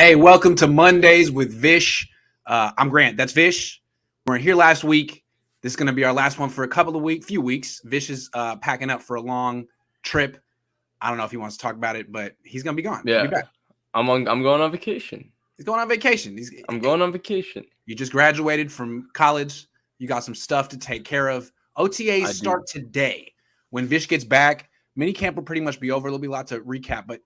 Hey, welcome to Mondays with Vish. I'm Grant. That's Vish. We're here last week. This is going to be our last one for a few weeks. Vish is packing up for a long trip. I don't know if he wants to talk about it, but he's going to be gone. Yeah, He'll be back. I'm going on vacation. He's going on vacation. I'm going on vacation. You just graduated from college. You got some stuff to take care of. OTAs start today. When Vish gets back, minicamp will pretty much be over. There'll be lots of recap, but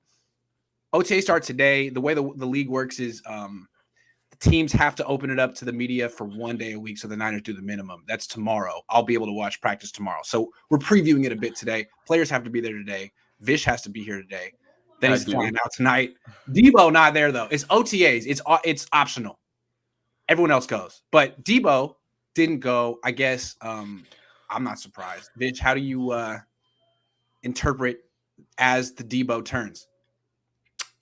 OTA starts today. The way the league works is the teams have to open it up to the media for 1 day a week, so the Niners do the minimum. That's tomorrow. I'll be able to watch practice tomorrow. So we're previewing it a bit today. Players have to be there today. Vish has to be here today. Then he's flying out tonight. Deebo not there, though. It's OTAs. It's optional. Everyone else goes. But Deebo didn't go. I guess I'm not surprised. Vish, how do you interpret as the Deebo turns?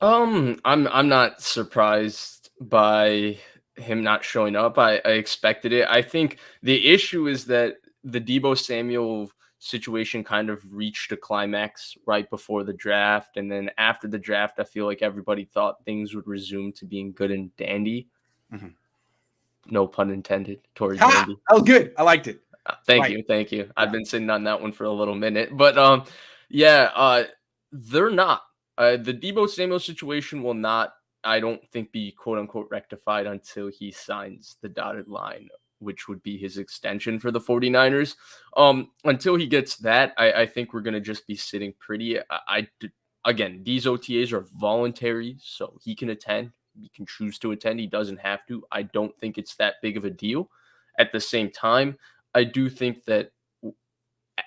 I'm not surprised by him not showing up. I expected it. I think the issue is that the Deebo Samuel situation kind of reached a climax right before the draft, and then after the draft, I feel like everybody thought things would resume to being good and dandy. Mm-hmm. No pun intended. Towards dandy. That was good. I liked it. Thank you. Yeah. I've been sitting on that one for a little minute, but they're not. The Deebo Samuel situation will not, I don't think, be quote-unquote rectified until he signs the dotted line, which would be his extension for the 49ers. Until he gets that, I think we're going to just be sitting pretty. Again, these OTAs are voluntary, so he can attend. He can choose to attend. He doesn't have to. I don't think it's that big of a deal. At the same time, I do think that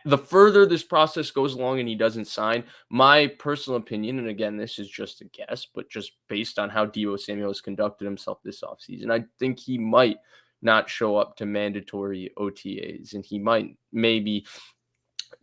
the further this process goes along and he doesn't sign, my personal opinion, and again, this is just a guess, but just based on how Deebo Samuel has conducted himself this offseason, I think he might not show up to mandatory OTAs, and he might maybe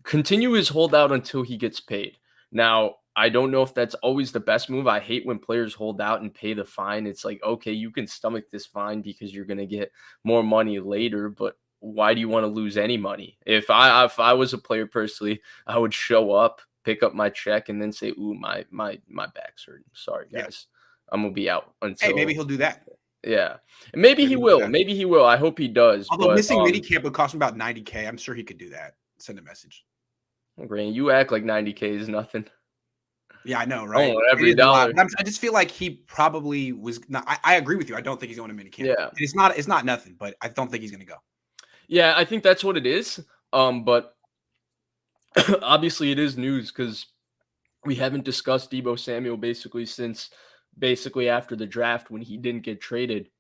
continue his holdout until he gets paid. Now, I don't know if that's always the best move. I hate when players hold out and pay the fine. It's like, okay, you can stomach this fine because you're going to get more money later, but why do you want to lose any money? If I was a player personally, I would show up, pick up my check, and then say, "Ooh, my back's hurting. Sorry, guys, I'm gonna be out until." Hey, maybe he'll do that. Yeah, and maybe he will. Maybe he will. I hope he does. Although missing minicamp would cost him about $90K, I'm sure he could do that. Send a message. Grant, you act like $90K is nothing. Yeah, I know, right? Oh, every dollar. I just feel like he probably was not. I agree with you. I don't think he's going to minicamp. Yeah, it's not nothing, but I don't think he's going to go. Yeah, I think that's what it is. But obviously it is news because we haven't discussed Deebo Samuel since after the draft when he didn't get traded.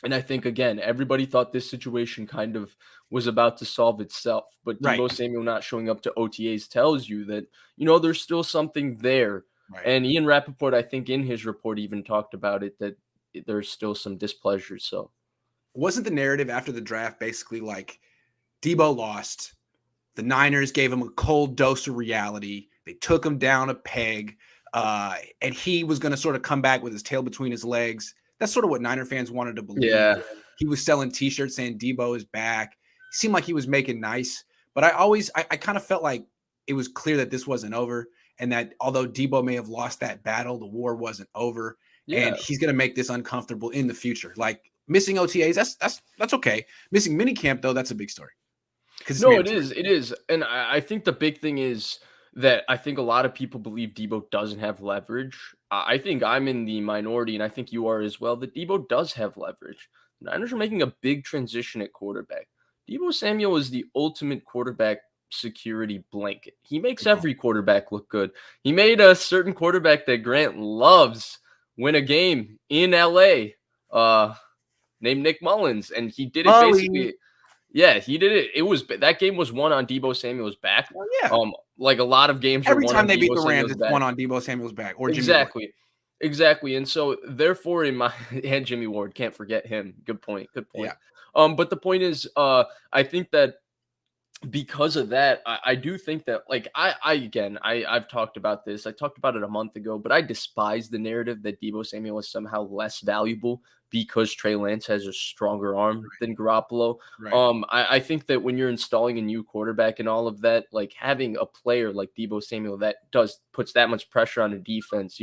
And I think, again, everybody thought this situation kind of was about to solve itself. But Deebo Samuel not showing up to OTAs tells you that, there's still something there. Right. And Ian Rappaport, I think in his report even talked about it, that there's still some displeasure. So. Wasn't the narrative after the draft basically like Deebo lost, the Niners gave him a cold dose of reality, they took him down a peg, and he was going to sort of come back with his tail between his legs? That's sort of what Niner fans wanted to believe. Yeah. He was selling T-shirts saying Deebo is back. He seemed like he was making nice, but I kind of felt like it was clear that this wasn't over, and that although Deebo may have lost that battle, the war wasn't over, and he's going to make this uncomfortable in the future. Like, missing OTAs, that's okay. Missing minicamp, though, that's a big story. No, it is. And I think the big thing is that I think a lot of people believe Deebo doesn't have leverage. I think I'm in the minority, and I think you are as well, that Deebo does have leverage. The Niners are making a big transition at quarterback. Deebo Samuel is the ultimate quarterback security blanket. He makes every quarterback look good. He made a certain quarterback that Grant loves win a game in LA. Named Nick Mullins, and he did it basically. Yeah, he did it. That game was won on Deebo Samuel's back. Oh, yeah. Like a lot of games. Every time they beat the Rams, it's won on Deebo Samuel's back or Jimmy Exactly. And so therefore, and Jimmy Ward, can't forget him. Good point. Yeah. But the point is, I think that because of that, I do think that, like, I've talked about this. I talked about it a month ago, but I despise the narrative that Deebo Samuel is somehow less valuable because Trey Lance has a stronger arm than Garoppolo. Right. I think that when you're installing a new quarterback and all of that, like having a player like Deebo Samuel that puts that much pressure on a defense,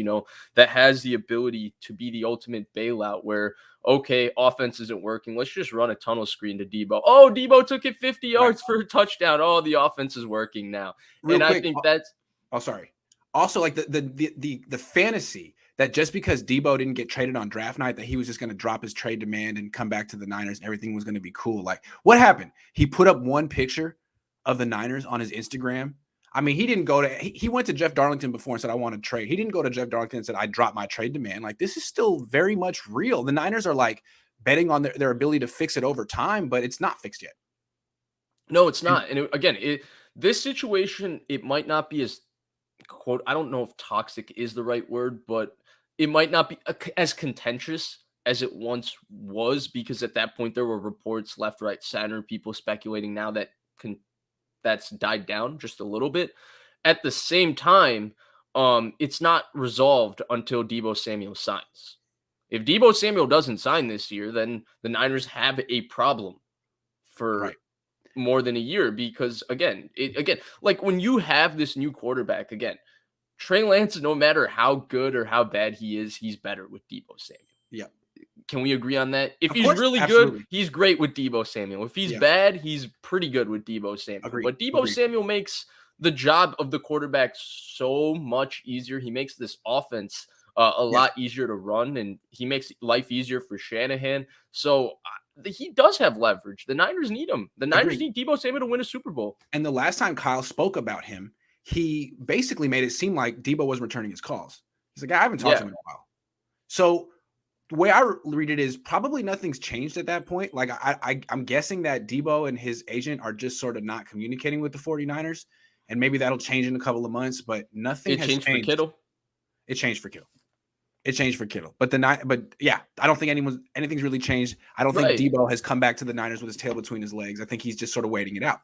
that has the ability to be the ultimate bailout where, okay, offense isn't working. Let's just run a tunnel screen to Deebo. Oh, Deebo took it 50 yards for a touchdown. Oh, the offense is working now. Real and quick, I think that's sorry. Also, like the fantasy that just because Deebo didn't get traded on draft night, that he was just going to drop his trade demand and come back to the Niners and everything was going to be cool. Like, what happened? He put up one picture of the Niners on his Instagram. I mean, he didn't go to he went to Jeff Darlington before and said, I want to trade. He didn't go to Jeff Darlington and said, I dropped my trade demand. Like, this is still very much real. The Niners are like betting on their ability to fix it over time, but it's not fixed yet. No, it's not. And this situation, it might not be as quote, I don't know if toxic is the right word, but it might not be as contentious as it once was, because at that point there were reports left, right, center, people speculating. Now that's died down just a little bit. At the same time, it's not resolved until Deebo Samuel signs. If Deebo Samuel doesn't sign this year, then the Niners have a problem for more than a year, because again, like when you have this new quarterback, again, Trey Lance, no matter how good or how bad he is, he's better with Deebo Samuel. Yeah. Can we agree on that? If he's really good, he's great with Deebo Samuel. If he's bad, he's pretty good with Deebo Samuel. But Deebo Samuel makes the job of the quarterback so much easier. He makes this offense a lot easier to run, and he makes life easier for Shanahan. So he does have leverage. The Niners need him. The Niners need Deebo Samuel to win a Super Bowl. And the last time Kyle spoke about him, he basically made it seem like Deebo was returning his calls. He's like, I haven't talked to him in a while. So the way I read it is probably nothing's changed at that point. Like I'm guessing that Deebo and his agent are just sort of not communicating with the 49ers, and maybe that'll change in a couple of months, but nothing has changed. For Kittle. It changed for Kittle. But yeah, I don't think anything's really changed. I don't think Deebo has come back to the Niners with his tail between his legs. I think he's just sort of waiting it out.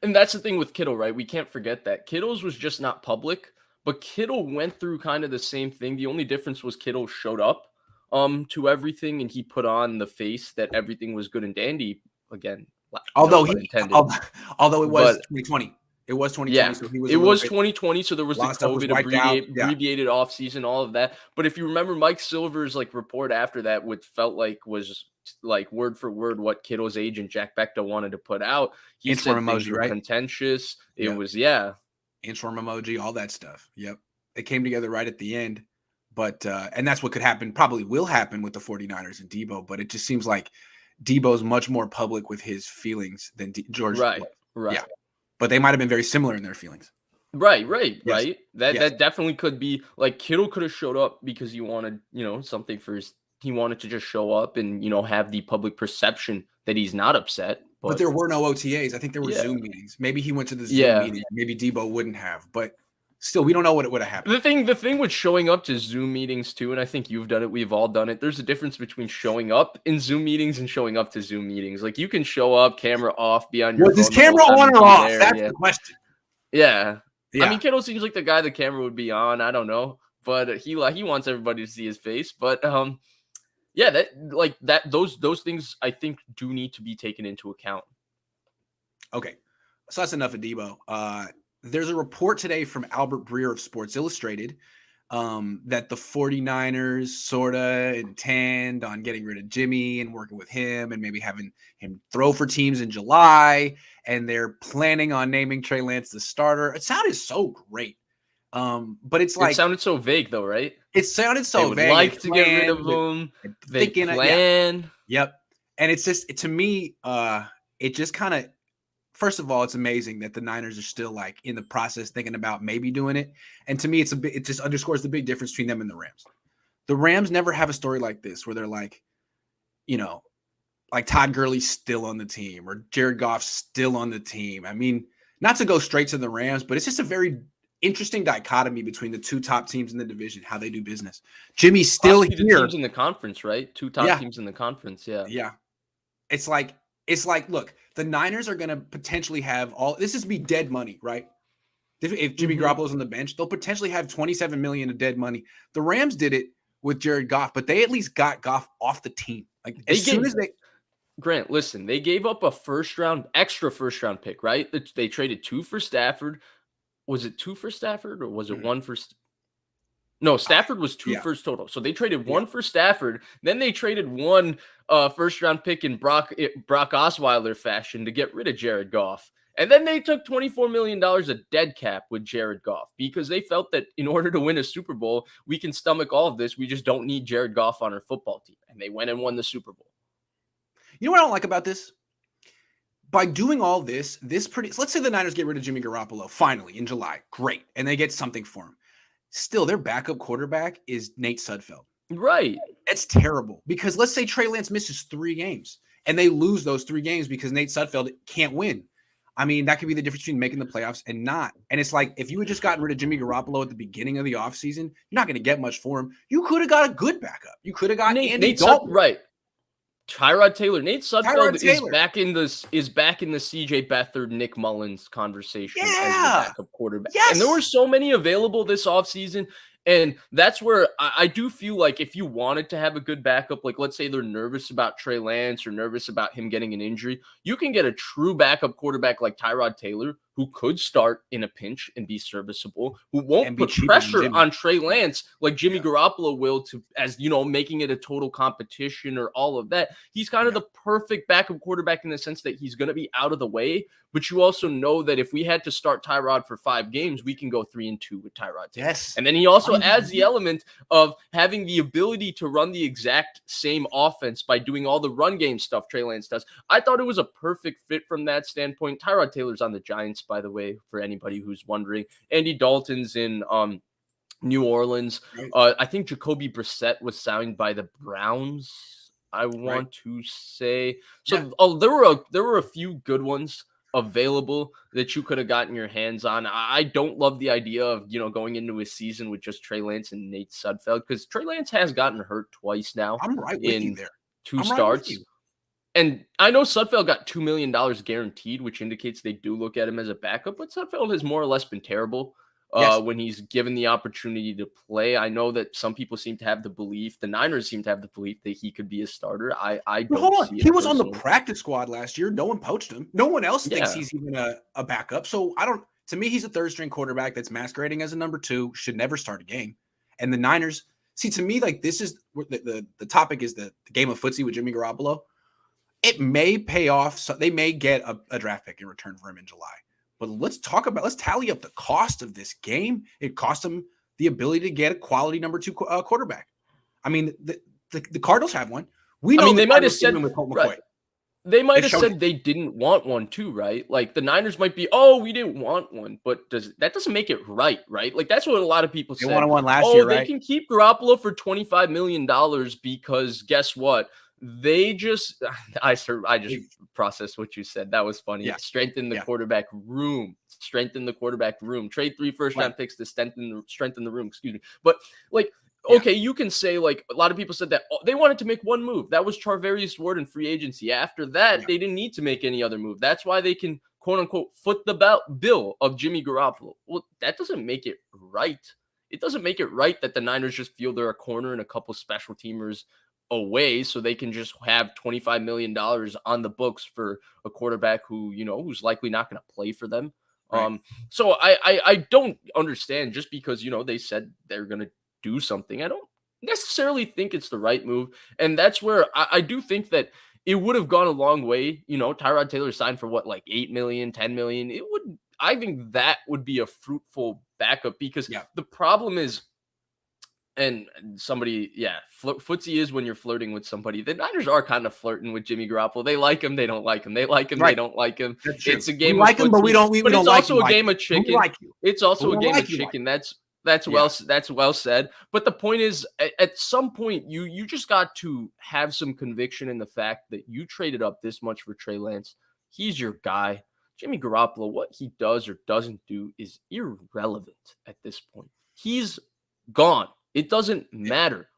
And that's the thing with Kittle, right? We can't forget that. Kittle's was just not public, but Kittle went through kind of the same thing. The only difference was Kittle showed up to everything, and he put on the face that everything was good and dandy again. Although it was 2020. It was 2020. Yeah, so it was 2020. So there was the COVID abbreviated offseason, all of that. But if you remember Mike Silver's report after that, what felt like was word for word what Kittle's agent Jack Becta wanted to put out. He said things were contentious. It was inchworm emoji, all that stuff. Yep, it came together right at the end. But and that's what could happen. Probably will happen with the 49ers and Deebo. But it just seems like Deebo's much more public with his feelings than George. Right. Yeah. But they might have been very similar in their feelings. Right. That definitely could be. Like Kittle could have showed up because he wanted, something for he wanted to just show up and, have the public perception that he's not upset. But there were no OTAs. I think there were Zoom meetings. Maybe he went to the Zoom meeting. Maybe Deebo wouldn't have. But still, we don't know what would have happened. The thing with showing up to Zoom meetings too, and I think you've done it, we've all done it. There's a difference between showing up in Zoom meetings and showing up to Zoom meetings. Like you can show up, camera off, be on your phone. Was his camera on or off? That's the question. Yeah. I mean, Kittle seems like the guy the camera would be on. I don't know, but he wants everybody to see his face. But those things I think do need to be taken into account. Okay, so that's enough of Deebo. There's a report today from Albert Breer of Sports Illustrated that the 49ers sort of intend on getting rid of Jimmy and working with him and maybe having him throw for teams in July. And they're planning on naming Trey Lance the starter. It sounded so great. But it's like... It sounded so vague though, right? It sounded so vague. They would like to get rid of him. They plan. Yep. And it's just, to me, it just kind of... First of all, it's amazing that the Niners are still in the process thinking about maybe doing it. And to me, it just underscores the big difference between them and the Rams. The Rams never have a story like this where they're like Todd Gurley's still on the team or Jared Goff's still on the team. I mean, not to go straight to the Rams, but it's just a very interesting dichotomy between the two top teams in the division, how they do business. Jimmy's still here. The teams in the conference, right? Two top teams in the conference. Yeah. Yeah. It's like, look, the Niners are going to potentially have this is be dead money, right? If Jimmy Garoppolo's on the bench, they'll potentially have $27 million of dead money. The Rams did it with Jared Goff, but they at least got Goff off the team. Like Grant, listen, they gave up a extra first round pick, right? They traded 2 for Stafford. Was it 2 for Stafford or was it 1 for? No, Stafford was 2 first total. So they traded 1 for Stafford. Then they traded 1 first round pick in Brock Osweiler fashion to get rid of Jared Goff. And then they took $24 million of dead cap with Jared Goff because they felt that in order to win a Super Bowl, we can stomach all of this. We just don't need Jared Goff on our football team. And they went and won the Super Bowl. You know what I don't like about this? By doing all this, let's say the Niners get rid of Jimmy Garoppolo finally in July. Great. And they get something for him. Still, their backup quarterback is Nate Sudfeld. Right. It's terrible because let's say Trey Lance misses 3 games and they lose those 3 games because Nate Sudfeld can't win. I mean, that could be the difference between making the playoffs and not. And it's like, if you had just gotten rid of Jimmy Garoppolo at the beginning of the offseason, you're not going to get much for him. You could have got a good backup. You could have got Andy Dalton. Right. Tyrod Taylor. Nate Sudfeld is back in the CJ Beathard, Nick Mullins conversation as the backup quarterback. Yes. And there were so many available this offseason. And that's where I do feel like if you wanted to have a good backup, like let's say they're nervous about Trey Lance or nervous about him getting an injury, you can get a true backup quarterback like Tyrod Taylor who could start in a pinch and be serviceable, who won't put pressure on Trey Lance like Jimmy Garoppolo will making it a total competition or all of that. He's kind of the perfect backup quarterback in the sense that he's going to be out of the way, but you also know that if we had to start Tyrod for 5 games, we can go 3-2 with Tyrod Taylor. Yes. And then he also adds the element of having the ability to run the exact same offense by doing all the run game stuff Trey Lance does. I thought it was a perfect fit from that standpoint. Tyrod Taylor's on the Giants, by the way, for anybody who's wondering. Andy Dalton's in New Orleans. I think Jacoby Brissett was signed by the Browns, I want to say. So there were a few good ones available that you could have gotten your hands on. I don't love the idea of, going into a season with just Trey Lance and Nate Sudfeld because Trey Lance has gotten hurt twice now. I'm right with you there. 2 starts. And I know Sudfeld got $2 million guaranteed, which indicates they do look at him as a backup, but Sudfeld has more or less been terrible when he's given the opportunity to play. I know that some people seem to have the belief, the Niners seem to have the belief that he could be a starter. I don't see it. He was on the practice squad last year. No one poached him. No one else thinks he's even a backup. So to me, he's a 3rd-string quarterback that's masquerading as a number 2, should never start a game. And the Niners, to me, like this is the topic is the game of footsie with Jimmy Garoppolo. It may pay off. So they may get a draft pick in return for him in July. But let's tally up the cost of this game. It cost them the ability to get a quality number 2 quarterback. I mean, the Cardinals have one. They might have said with Colt McCoy. They might have said they didn't want one too, right? Like the Niners might be, we didn't want one, but that doesn't make it right? Like that's what a lot of people said. They wanted one last year, right? They can keep Garoppolo for $25 million because guess what? They just, I just processed what you said. That was funny. Strengthen the quarterback room. Trade 3 first-round picks to strengthen the room. Excuse me. But okay, you can say like a lot of people said that they wanted to make one move. That was Charvarius Ward in free agency. After that, they didn't need to make any other move. That's why they can quote unquote foot the bill of Jimmy Garoppolo. Well, that doesn't make it right. It doesn't make it right that the Niners just feel they're a corner and a couple special teamers away so they can just have $25 million on the books for a quarterback who, who's likely not going to play for them. Right. So I don't understand just because, they said they're going to do something. I don't necessarily think it's the right move. And that's where I do think that it would have gone a long way. Tyrod Taylor signed for what, like 8 million, 10 million. I think that would be a fruitful backup because the problem is, and somebody, footsie is when you're flirting with somebody. The Niners are kind of flirting with Jimmy Garoppolo. They like him, they don't like him. They like him, they don't like him. It's a game of footsie, but we don't. But it's also a game of chicken. It's also a game of chicken. That's well said. But the point is, at some point, you just got to have some conviction in the fact that you traded up this much for Trey Lance. He's your guy. Jimmy Garoppolo, what he does or doesn't do is irrelevant at this point. He's gone. It doesn't matter.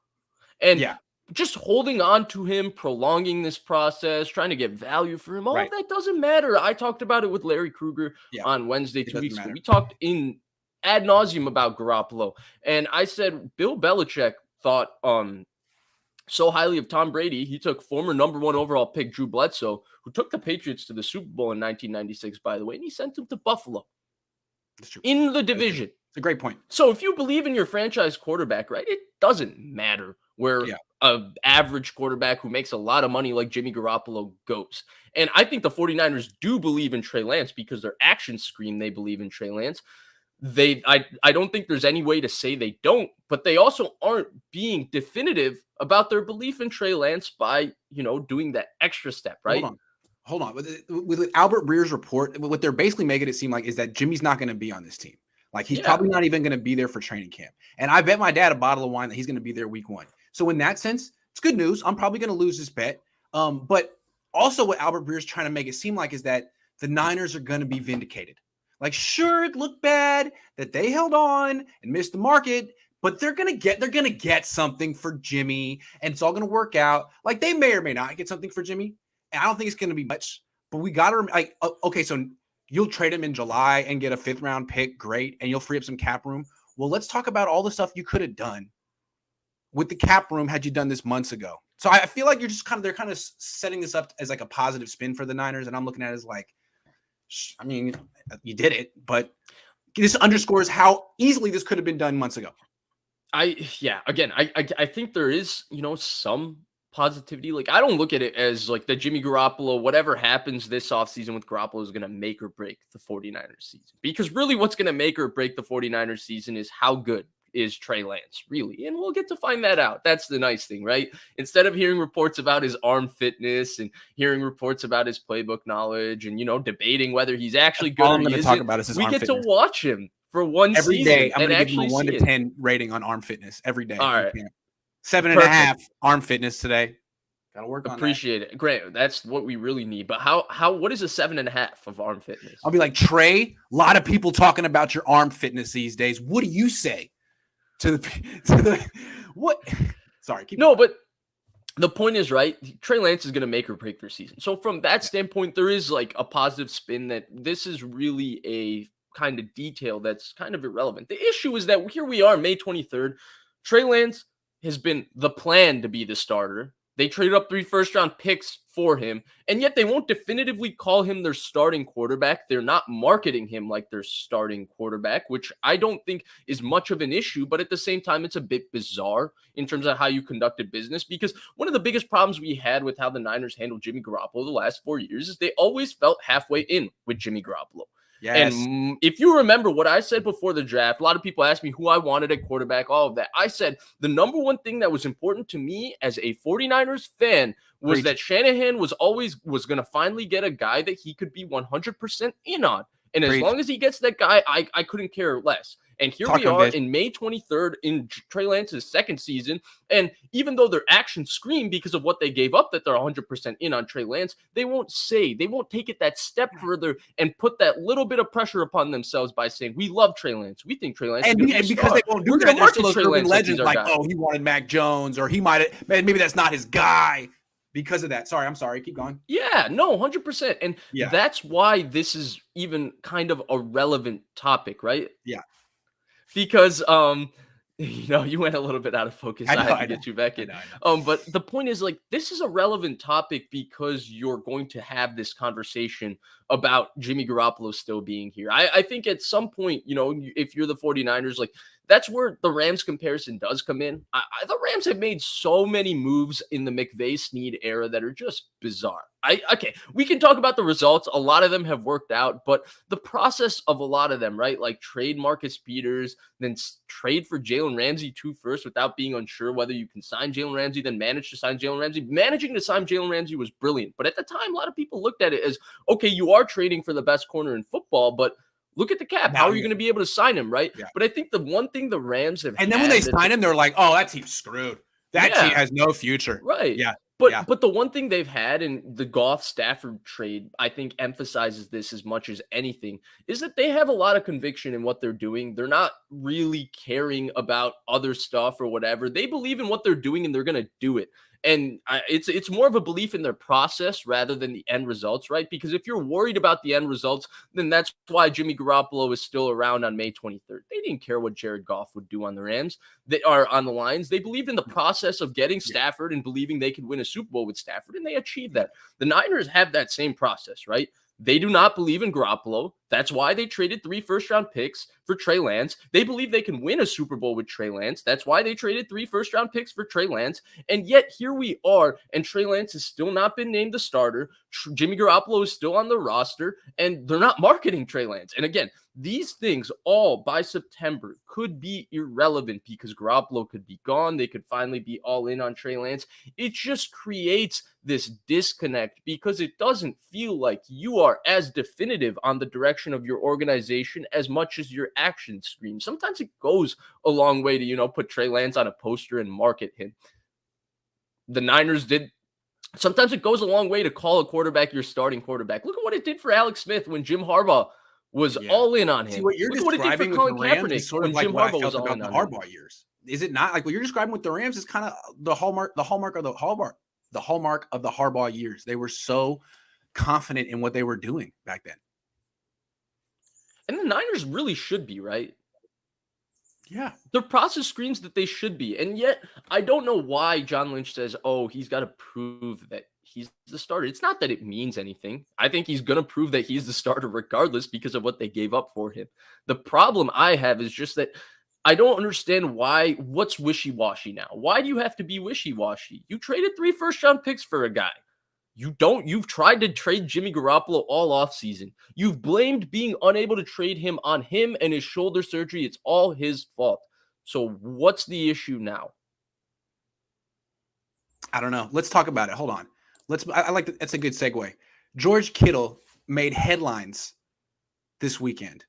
And just holding on to him, prolonging this process, trying to get value for him, all of that doesn't matter. I talked about it with Larry Krueger on Wednesday 2 weeks ago. We talked in ad nauseum about Garoppolo. And I said, Bill Belichick thought so highly of Tom Brady, he took former number 1 overall pick Drew Bledsoe, who took the Patriots to the Super Bowl in 1996, by the way, and he sent him to Buffalo in the division. It's a great point. So if you believe in your franchise quarterback, right, it doesn't matter where an average quarterback who makes a lot of money like Jimmy Garoppolo goes. And I think the 49ers do believe in Trey Lance because their actions scream they believe in Trey Lance. I don't think there's any way to say they don't, but they also aren't being definitive about their belief in Trey Lance by, doing that extra step, right? Hold on. With Albert Breer's report, what they're basically making it seem like is that Jimmy's not going to be on this team. Like he's probably not even going to be there for training camp. And I bet my dad a bottle of wine that he's going to be there week 1. So in that sense, it's good news. I'm probably going to lose this bet. But also what Albert Breer's trying to make it seem like is that the Niners are going to be vindicated. Like, sure, it looked bad that they held on and missed the market, but they're gonna get something for Jimmy, and it's all gonna work out. Like, they may or may not get something for Jimmy. And I don't think it's gonna be much, but we gotta okay, so you'll trade him in July and get a 5th round pick, great, and you'll free up some cap room. Well, let's talk about all the stuff you could have done with the cap room had you done this months ago. So I feel like they're kind of setting this up as like a positive spin for the Niners, and I'm looking at it as like, I mean, you did it, but this underscores how easily this could have been done months ago. I think there is, some positivity. Like, I don't look at it as like the Jimmy Garoppolo, whatever happens this offseason with Garoppolo is going to make or break the 49ers season. Because really what's going to make or break the 49ers season is how good is Trey Lance, really. And we'll get to find that out. That's the nice thing, right? Instead of hearing reports about his arm fitness and hearing reports about his playbook knowledge and, debating whether he's actually good, all I'm going to talk about is his arm fitness. We get to watch him for one every season. Every day, I'm going to give him a 1 to 10 rating on arm fitness every day. All right. 7.5 arm fitness today. Got to work on that. Appreciate it. Great. That's what we really need. But what is a 7.5 of arm fitness? I'll be like, Trey, a lot of people talking about your arm fitness these days. What do you say? To the what? Sorry. But the point is, right, Trey Lance is going to make or break their season. So from that standpoint, there is like a positive spin that this is really a kind of detail that's kind of irrelevant. The issue is that here we are, May 23rd. Trey Lance has been the plan to be the starter. They traded up 3 first-round picks for him, and yet they won't definitively call him their starting quarterback. They're not marketing him like their starting quarterback, which I don't think is much of an issue, but at the same time, it's a bit bizarre in terms of how you conducted business, because one of the biggest problems we had with how the Niners handled Jimmy Garoppolo the last 4 years is they always felt halfway in with Jimmy Garoppolo. Yes. And if you remember what I said before the draft, a lot of people asked me who I wanted at quarterback, all of that. I said the number one thing that was important to me as a 49ers fan was that Shanahan was going to finally get a guy that he could be 100% in on. And as long as he gets that guy, I couldn't care less. And here we are in May 23rd in Trey Lance's second season. And even though their actions scream because of what they gave up that they're 100% in on Trey Lance, they won't take it that step further and put that little bit of pressure upon themselves by saying, we love Trey Lance. We think Trey Lance is going to be a star. They won't do that, there's still those legends like, oh, he wanted Mac Jones, or he might have, maybe that's not his guy. Because of that. I'm sorry. Keep going. Yeah, no, 100%. And that's why this is even kind of a relevant topic, right? Yeah. Because, you went a little bit out of focus. I had to get you back in. But the point is, like, this is a relevant topic because you're going to have this conversation about Jimmy Garoppolo still being here. I think at some point, if you're the 49ers, like, that's where the Rams comparison does come in. The Rams have made so many moves in the McVay-Snead era that are just bizarre. Okay, we can talk about the results. A lot of them have worked out, but the process of a lot of them, right? Like trade Marcus Peters, then trade for Jalen Ramsey 2 first without being unsure whether you can sign Jalen Ramsey, then manage to sign Jalen Ramsey. Managing to sign Jalen Ramsey was brilliant, but at the time, a lot of people looked at it as, okay, you are trading for the best corner in football, but look at the cap. How are you going to be able to sign him, right? Yeah. But I think the one thing the Rams have and then when they sign him, they're like, oh, that team's screwed. That team has no future. Right. Yeah. But the one thing they've had in the Goff-Stafford trade, I think emphasizes this as much as anything, is that they have a lot of conviction in what they're doing. They're not really caring about other stuff or whatever. They believe in what they're doing and they're going to do it. And it's more of a belief in their process rather than the end results, right? Because if you're worried about the end results, then that's why Jimmy Garoppolo is still around on May 23rd. They didn't care what Jared Goff would do on the Rams. They are on the Lions. They believed in the process of getting Stafford and believing they could win a Super Bowl with Stafford, and they achieved that. The Niners have that same process, right? They do not believe in Garoppolo. That's why they traded 3 first-round picks for Trey Lance. They believe they can win a Super Bowl with Trey Lance. That's why they traded 3 first-round picks for Trey Lance. And yet here we are, and Trey Lance has still not been named the starter. Jimmy Garoppolo is still on the roster, and they're not marketing Trey Lance. And again, these things all by September could be irrelevant because Garoppolo could be gone. They could finally be all in on Trey Lance. It just creates this disconnect because it doesn't feel like you are as definitive on the direction of your organization as much as your actions scream. Sometimes it goes a long way to, put Trey Lance on a poster and market him. The Niners did. Sometimes it goes a long way to call a quarterback your starting quarterback. Look at what it did for Alex Smith when Jim Harbaugh was all in on him. See, what you're Look at what it did for Colin Kaepernick is sort when of like Jim what Harbaugh I was felt all about in the on him. Harbaugh years. Is it not? Like what you're describing with the Rams is kind of the hallmark of the Harbaugh years. They were so confident in what they were doing back then. And the Niners really should be, right? Yeah. Their process screams that they should be. And yet, I don't know why John Lynch says, he's got to prove that he's the starter. It's not that it means anything. I think he's going to prove that he's the starter regardless because of what they gave up for him. The problem I have is just that I don't understand what's wishy-washy now. Why do you have to be wishy-washy? You traded 3 first-round picks for a guy. You've tried to trade Jimmy Garoppolo all offseason. You've blamed being unable to trade him on him and his shoulder surgery. It's all his fault. So what's the issue now? I don't know. Let's talk about it. Hold on. I like that. That's a good segue. George Kittle made headlines this weekend.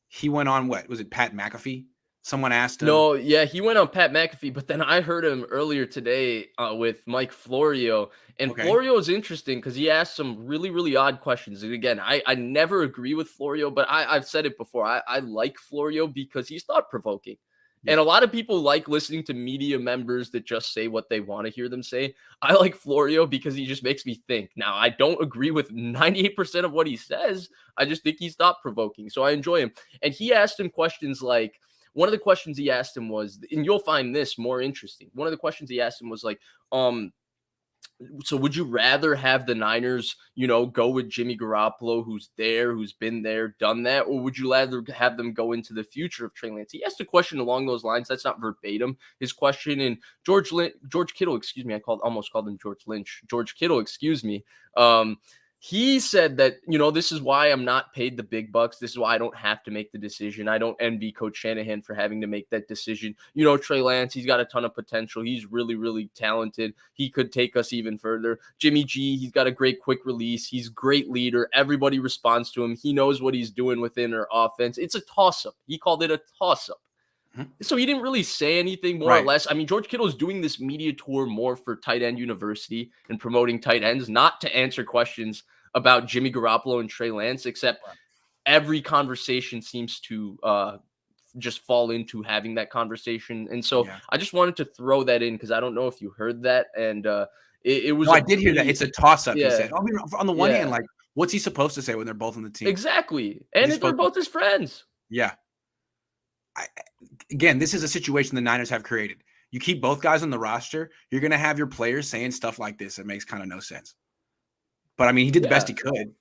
He went on what? Was it Pat McAfee? Someone asked him. No, yeah, he went on Pat McAfee, but then I heard him earlier today with Mike Florio. And Florio is interesting because he asked some really, really odd questions. And again, I never agree with Florio, but I've said it before. I like Florio because he's thought-provoking. Yeah. And a lot of people like listening to media members that just say what they want to hear them say. I like Florio because he just makes me think. Now, I don't agree with 98% of what he says. I just think he's thought-provoking. So I enjoy him. And he asked him questions like, one of the questions he asked him was, and you'll find this more interesting. One of the questions he asked him was like, so would you rather have the Niners, go with Jimmy Garoppolo, who's been there, done that, or would you rather have them go into the future of Trey Lance? He asked a question along those lines. That's not verbatim his question. And George Kittle, excuse me, almost called him George Lynch. George Kittle, excuse me. He said that, this is why I'm not paid the big bucks. This is why I don't have to make the decision. I don't envy Coach Shanahan for having to make that decision. Trey Lance, he's got a ton of potential. He's really, really talented. He could take us even further. Jimmy G, he's got a great quick release. He's a great leader. Everybody responds to him. He knows what he's doing within our offense. It's a toss-up. He called it a toss-up. So he didn't really say anything more or less. I mean, George Kittle is doing this media tour more for Tight End University and promoting tight ends, not to answer questions about Jimmy Garoppolo and Trey Lance, except every conversation seems to just fall into having that conversation. And so I just wanted to throw that in because I don't know if you heard that. And it was. No, I did hear that. It's a toss-up, he said. I mean, on the one hand, like, what's he supposed to say when they're both on the team? Exactly. And they're both his friends. Yeah. Again, this is a situation the Niners have created. You keep both guys on the roster, you're going to have your players saying stuff like this. It makes kind of no sense. But I mean, he did the best he could.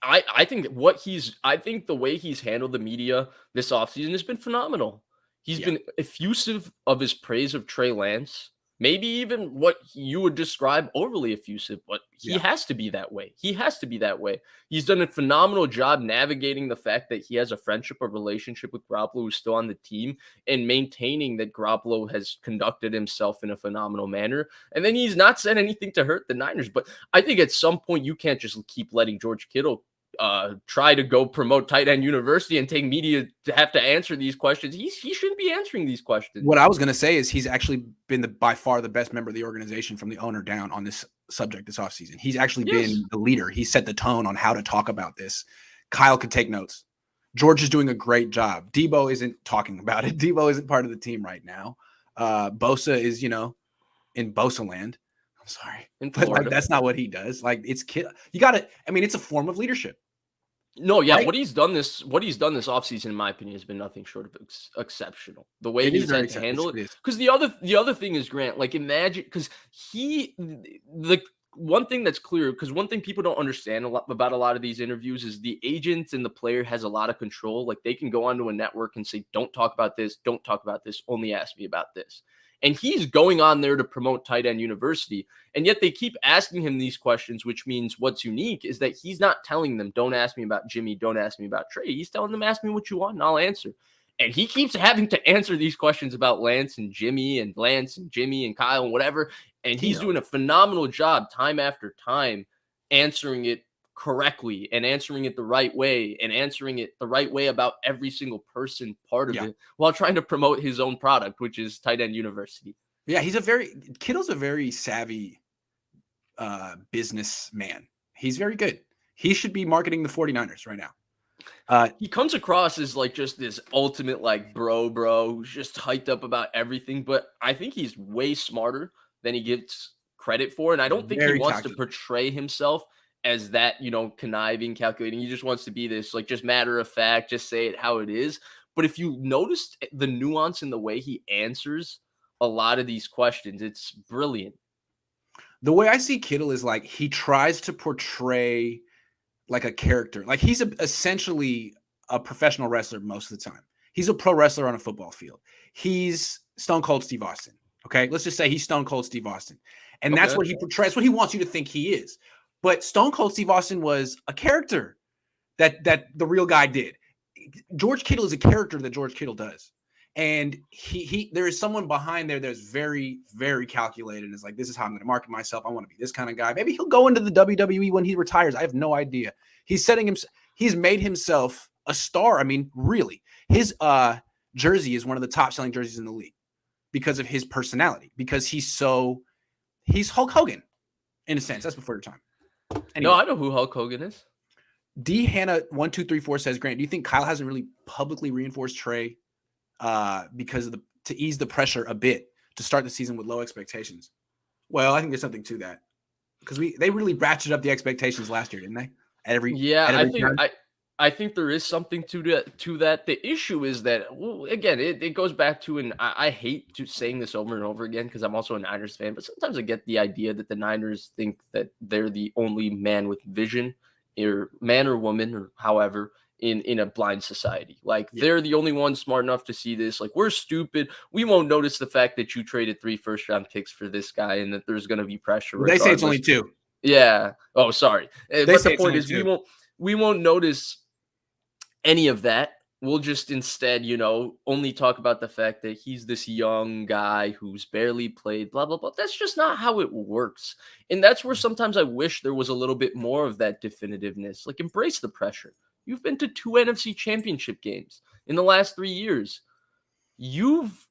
I think the way he's handled the media this offseason has been phenomenal. He's been effusive of his praise of Trey Lance. Maybe even what you would describe overly effusive, but he has to be that way. He has to be that way. He's done a phenomenal job navigating the fact that he has a friendship or relationship with Garoppolo who's still on the team and maintaining that Garoppolo has conducted himself in a phenomenal manner. And then he's not said anything to hurt the Niners. But I think at some point you can't just keep letting George Kittle try to go promote Tight End University and take media to have to answer these questions. He shouldn't be answering these questions. What I was going to say is he's actually been by far the best member of the organization from the owner down on this subject this offseason. He's actually been the leader. He set the tone on how to talk about this. Kyle could take notes. George is doing a great job. Deebo isn't talking about it. Deebo isn't part of the team right now. Bosa is, in Bosa land. sorry. In But Florida. that's not what he does. You got to, it's a form of leadership. No, yeah, right? what he's done this offseason, in my opinion, has been nothing short of exceptional. The way It is he's very had to handle it. it is. Because the other thing is, Grant, like, imagine, because the one thing that's clear, because one thing people don't understand about a lot of these interviews is the agent and the player has a lot of control. Like, they can go onto a network and say, don't talk about this, only ask me about this. And he's going on there to promote Tight End University. And yet they keep asking him these questions, which means what's unique is that he's not telling them, don't ask me about Jimmy, don't ask me about Trey. He's telling them, ask me what you want and I'll answer. And he keeps having to answer these questions about Lance and Jimmy and Kyle and whatever. And he's doing a phenomenal job time after time answering it correctly and answering it the right way and answering it the right way about every single person part of it while trying to promote his own product, which is Tight End University. Yeah, Kittle's a very savvy businessman. He's very good. He should be marketing the 49ers right now. He comes across as like just this ultimate like bro who's just hyped up about everything, but I think he's way smarter than he gets credit for, and I don't think he wants to portray himself as that, conniving, calculating. He just wants to be this, like, just matter of fact, just say it how it is. But if you noticed the nuance in the way he answers a lot of these questions, it's brilliant. The way I see Kittle is like he tries to portray like a character. Like he's essentially a professional wrestler most of the time. He's a pro wrestler on a football field. He's Stone Cold Steve Austin. Okay, let's just say he's Stone Cold Steve Austin. And that's what he portrays, what he wants you to think he is. But Stone Cold Steve Austin was a character that the real guy did. George Kittle is a character that George Kittle does. And there is someone behind there that's very, very calculated. And is like, this is how I'm going to market myself. I want to be this kind of guy. Maybe he'll go into the WWE when he retires. I have no idea. He's made himself a star. I mean, really, his jersey is one of the top selling jerseys in the league because of his personality, because he's Hulk Hogan in a sense. That's before your time. Anyway. No, I know who Hulk Hogan is. D Hannah 1234 says, Grant, do you think Kyle hasn't really publicly reinforced Trey because of to ease the pressure a bit to start the season with low expectations? Well, I think there's something to that because they really ratcheted up the expectations last year, didn't they? I think there is something to that. The issue is that, well, again, it goes back to, and I hate saying this over and over again because I'm also a Niners fan, but sometimes I get the idea that the Niners think that they're the only man with vision, or man or woman, or however, in a blind society. Like, they're the only ones smart enough to see this. Like, we're stupid. We won't notice the fact that you traded 3 first-round picks for this guy and that there's going to be pressure. They say it's only 2. Yeah. Oh, sorry. But the point is, we won't notice any of that. We'll just instead, only talk about the fact that he's this young guy who's barely played, blah, blah, blah. That's just not how it works. And that's where sometimes I wish there was a little bit more of that definitiveness. Like, embrace the pressure. You've been to 2 NFC championship games in the last 3 years. You've,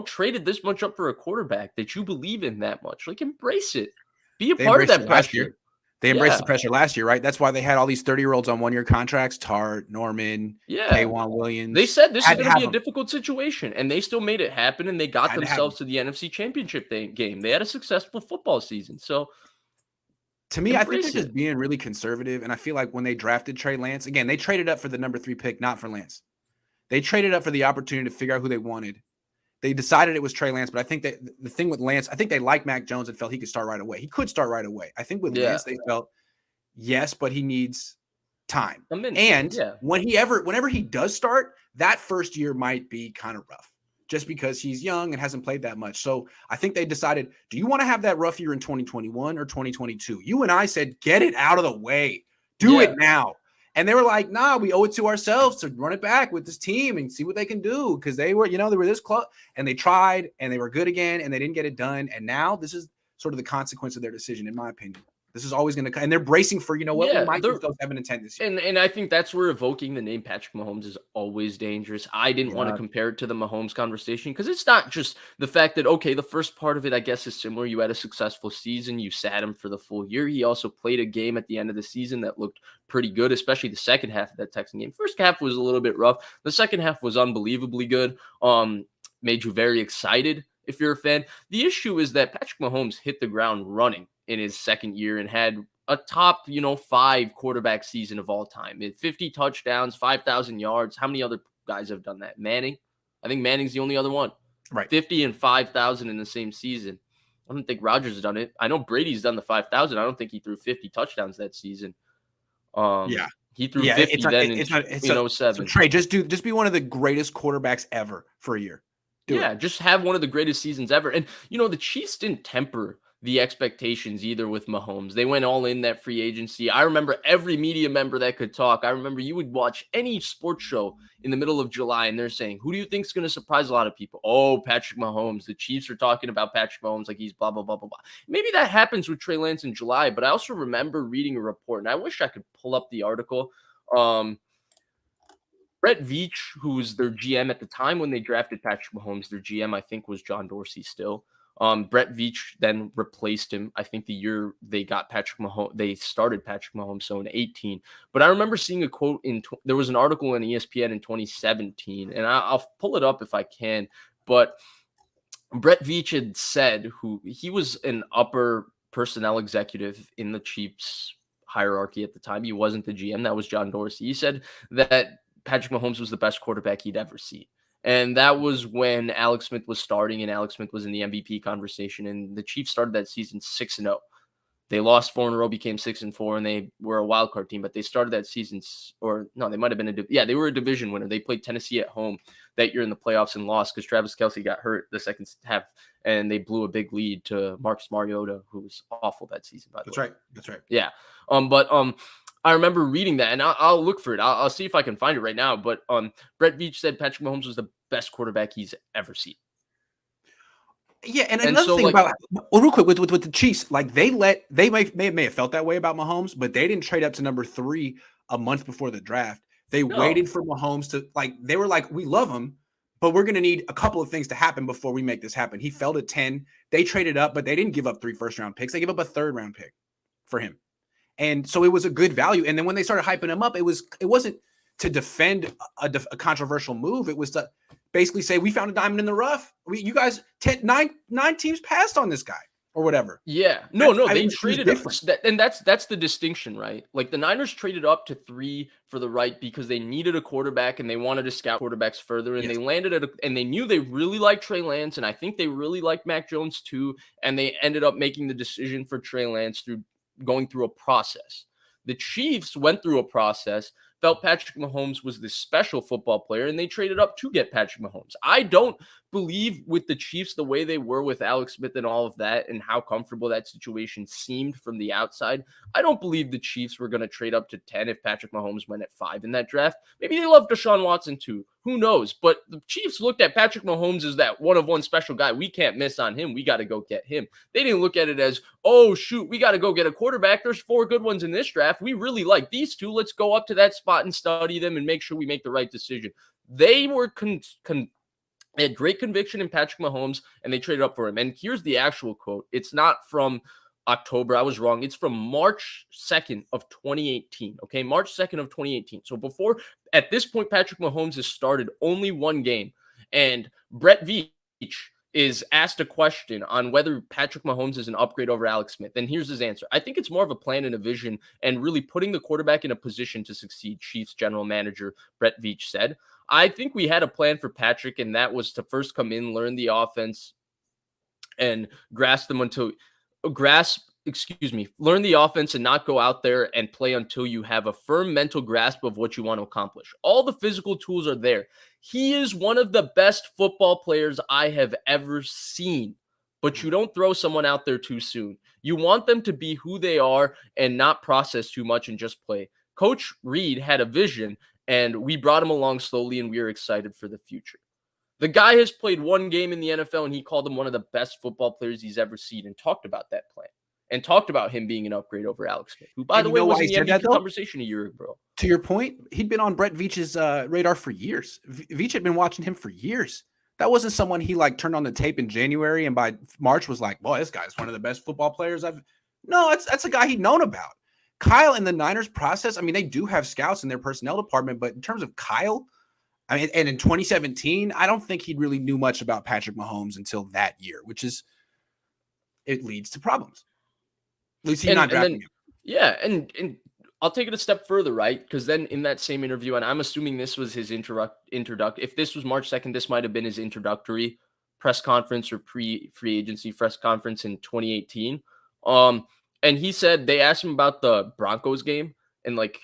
traded this much up for a quarterback that you believe in that much. Like, embrace it. Be a part of that pressure. They embraced the pressure last year, right? That's why they had all these 30-year-olds on 1-year contracts. Tart, Norman, K'Wan Williams. They said this is going to be a difficult situation, and they still made it happen, and they got themselves to the NFC Championship game. They had a successful football season. So, to me, I think they're just being really conservative, and I feel like when they drafted Trey Lance, again, they traded up for the number 3 pick, not for Lance. They traded up for the opportunity to figure out who they wanted. They decided it was Trey Lance, but I think that the thing with Lance, I think they liked Mac Jones and felt he could start right away. He could start right away. I think with Lance, they felt, yes, but he needs time. Whenever he does start, that first year might be kind of rough just because he's young and hasn't played that much. So I think they decided, do you want to have that rough year in 2021 or 2022? You and I said, get it out of the way. Do it now. And they were like, nah, we owe it to ourselves to run it back with this team and see what they can do. Because they were this close and they tried and they were good again and they didn't get it done. And now this is sort of the consequence of their decision, in my opinion. This is always going to come. And they're bracing for, we might go 7-10 this year. And I think that's where evoking the name Patrick Mahomes is always dangerous. I didn't want to compare it to the Mahomes conversation because it's not just the fact that, okay, the first part of it, I guess, is similar. You had a successful season. You sat him for the full year. He also played a game at the end of the season that looked pretty good, especially the second half of that Texan game. First half was a little bit rough. The second half was unbelievably good. Made you very excited. if you're a fan. The issue is that Patrick Mahomes hit the ground running in his second year and had a top, 5 quarterback season of all time. 50 touchdowns, 5,000 yards. How many other guys have done that? Manning? I think Manning's the only other one. Right. 50 and 5,000 in the same season. I don't think Rodgers has done it. I know Brady's done the 5,000. I don't think he threw 50 touchdowns that season. Yeah. He threw 50 in 07. So Trey, just be one of the greatest quarterbacks ever for a year. Just have one of the greatest seasons ever. And, the Chiefs didn't temper the expectations either with Mahomes. They went all in that free agency. I remember every media member that could talk. I remember you would watch any sports show in the middle of July and they're saying, who do you think is going to surprise a lot of people? Oh, Patrick Mahomes. The Chiefs are talking about Patrick Mahomes like he's blah, blah, blah, blah, blah. Maybe that happens with Trey Lance in July, but I also remember reading a report, and I wish I could pull up the article. Brett Veach, who was their GM at the time when they drafted Patrick Mahomes, their GM, I think, was John Dorsey still. Brett Veach then replaced him. I think the year they got Patrick Mahomes, they started Patrick Mahomes, so in 18. But I remember seeing a quote there was an article in ESPN in 2017, and I'll pull it up if I can. But Brett Veach had said he was an upper personnel executive in the Chiefs hierarchy at the time. He wasn't the GM. That was John Dorsey. He said that Patrick Mahomes was the best quarterback he'd ever seen. And that was when Alex Smith was starting, and Alex Smith was in the MVP conversation. And the Chiefs started that season 6-0. They lost 4 in a row, became 6-4, and they were a wild card team. But they started that season, they might have been they were a division winner. They played Tennessee at home that year in the playoffs and lost because Travis Kelce got hurt the second half, and they blew a big lead to Marcus Mariota, who was awful that season. By the way, That's right. Yeah. I remember reading that, and I'll look for it. I'll see if I can find it right now. But Brett Veach said Patrick Mahomes was the best quarterback he's ever seen. Yeah, and another thing about real quick with the Chiefs, like they may have felt that way about Mahomes, but they didn't trade up to number 3 a month before the draft. They waited for Mahomes to they were like, we love him, but we're going to need a couple of things to happen before we make this happen. He fell to 10. They traded up, but they didn't give up 3 first-round picks. They gave up a 3rd-round pick for him. And so it was a good value. And then when they started hyping him up, it wasn't to defend a controversial move. It was to basically say, we found a diamond in the rough. You guys, 9 teams passed on this guy or whatever. Yeah. No, they traded up. And that's the distinction, right? Like the Niners traded up to 3 for the right because they needed a quarterback and they wanted to scout quarterbacks further. And they landed and they knew they really liked Trey Lance. And I think they really liked Mac Jones too. And they ended up making the decision for Trey Lance through going through a process. The Chiefs went through a process, felt Patrick Mahomes was this special football player, and they traded up to get Patrick Mahomes. I don't believe with the Chiefs the way they were with Alex Smith and all of that and how comfortable that situation seemed from the outside. I don't believe the Chiefs were going to trade up to 10 if Patrick Mahomes went at 5 in that draft. Maybe they love Deshaun Watson too. Who knows? But the Chiefs looked at Patrick Mahomes as that one-of-one special guy. We can't miss on him. We got to go get him. They didn't look at it as, oh, shoot, we got to go get a quarterback. There's 4 good ones in this draft. We really like these 2. Let's go up to that spot and study them and make sure we make the right decision. They were they had great conviction in Patrick Mahomes, and they traded up for him. And here's the actual quote. It's not from October. I was wrong. It's from March 2nd of 2018. Okay, March 2nd of 2018. So at this point, Patrick Mahomes has started only 1 game. And Brett Veach is asked a question on whether Patrick Mahomes is an upgrade over Alex Smith. And here's his answer. I think it's more of a plan and a vision and really putting the quarterback in a position to succeed, Chiefs general manager Brett Veach said. I think we had a plan for Patrick, and that was to first come in, learn the offense, and learn the offense and not go out there and play until you have a firm mental grasp of what you want to accomplish. All the physical tools are there. He is one of the best football players I have ever seen, but you don't throw someone out there too soon. You want them to be who they are and not process too much and just play. Coach Reed had a vision, and we brought him along slowly, and we are excited for the future. The guy has played 1 game in the NFL, and he called him one of the best football players he's ever seen and talked about that plan and talked about him being an upgrade over Alex Smith, who, by the way, was in the MVP conversation a year ago. To your point, he'd been on Brett Veach's radar for years. Veach had been watching him for years. That wasn't someone he turned on the tape in January and by March was like, boy, this guy's one of the best football players No, that's a guy he'd known about. Kyle in the Niners process, I mean, they do have scouts in their personnel department, but in terms of Kyle, I mean, and in 2017, I don't think he really knew much about Patrick Mahomes until that year, which is it leads to problems. At least he's not drafting him. Yeah, and I'll take it a step further, right? Because then in that same interview, and I'm assuming this was his introduct. If this was March 2nd, this might have been his introductory press conference or pre-free agency press conference in 2018. And he said they asked him about the Broncos game and like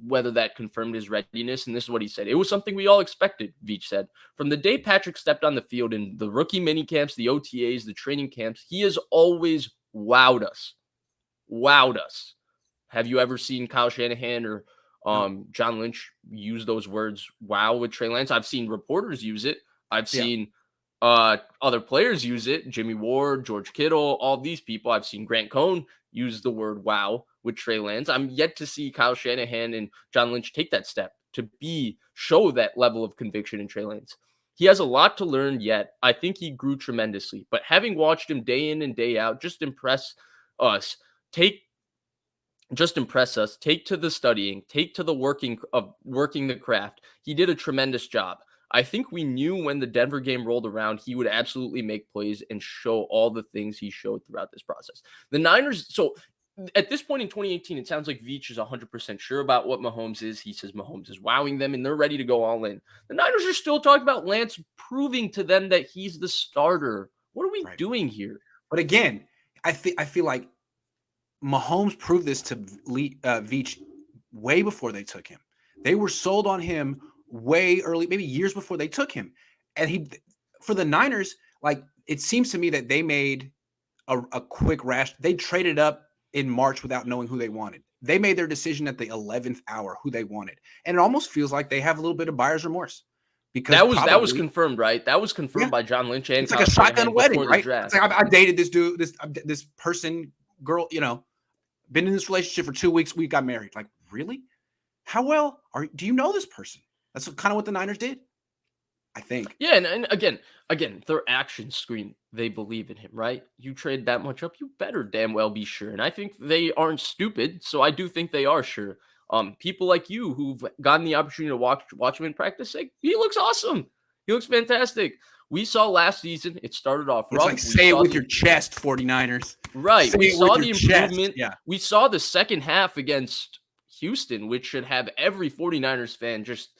whether that confirmed his readiness. And this is what he said. It was something we all expected, Veach said. From the day Patrick stepped on the field in the rookie mini camps, the OTAs, the training camps, he has always wowed us. Wowed us. Have you ever seen Kyle Shanahan or John Lynch use those words, wow, with Trey Lance? I've seen reporters use it. I've seen other players use it. Jimmy Ward, George Kittle, all these people. I've seen Grant Cohn use the word wow with Trey Lance. I'm yet to see Kyle Shanahan and John Lynch take that step to show that level of conviction in Trey Lance. He has a lot to learn yet. I think he grew tremendously. But having watched him day in and day out, just impress us. Take to the studying, take to the working the craft. He did a tremendous job. I think we knew when the Denver game rolled around, he would absolutely make plays and show all the things he showed throughout this process. The Niners, so at this point in 2018, it sounds like Veach is 100% sure about what Mahomes is. He says Mahomes is wowing them, and they're ready to go all in. The Niners are still talking about Lance proving to them that he's the starter. What are we doing here? But again, I feel like Mahomes proved this to Veach way before they took him. They were sold on him way early, maybe years before they took him. And for the Niners, like it seems to me that they made a quick rash. They traded up in March without knowing who they wanted. They made their decision at the 11th hour who they wanted. And it almost feels like they have a little bit of buyer's remorse. Because that was confirmed, right? That was confirmed by John Lynch and it's like a shotgun wedding, right? It's like I dated this dude, this person, girl, been in this relationship for 2 weeks. We got married. Like, really? How well do you know this person? That's kind of what the Niners did, I think. Yeah, and again, their actions scream they believe in him, right? You trade that much up, you better damn well be sure. And I think they aren't stupid, so I do think they are sure. People like you who've gotten the opportunity to watch him in practice say, he looks awesome. He looks fantastic. We saw last season, it started off rough. It's like, say it with your chest, 49ers. Right. We saw the improvement. Yeah. We saw the second half against Houston, which should have every 49ers fan just,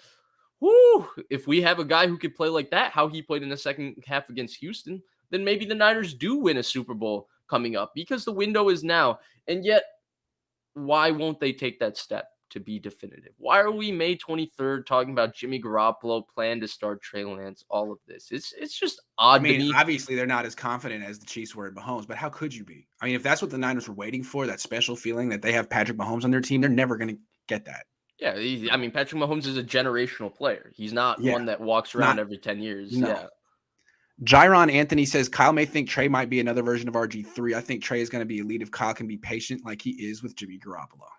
whoo, if we have a guy who could play like that, how he played in the second half against Houston, then maybe the Niners do win a Super Bowl coming up because the window is now. And yet, why won't they take that step to be definitive? Why are we May 23rd talking about Jimmy Garoppolo, plan to start Trey Lance, all of this? It's just odd to me. Obviously they're not as confident as the Chiefs were at Mahomes, but how could you be? I mean, if that's what the Niners were waiting for, that special feeling that they have Patrick Mahomes on their team, they're never going to get that. Yeah, I mean, Patrick Mahomes is a generational player. He's not one that walks around every 10 years. No. Yeah. Jiron Anthony says Kyle may think Trey might be another version of RG3. I think Trey is going to be elite if Kyle can be patient like he is with Jimmy Garoppolo.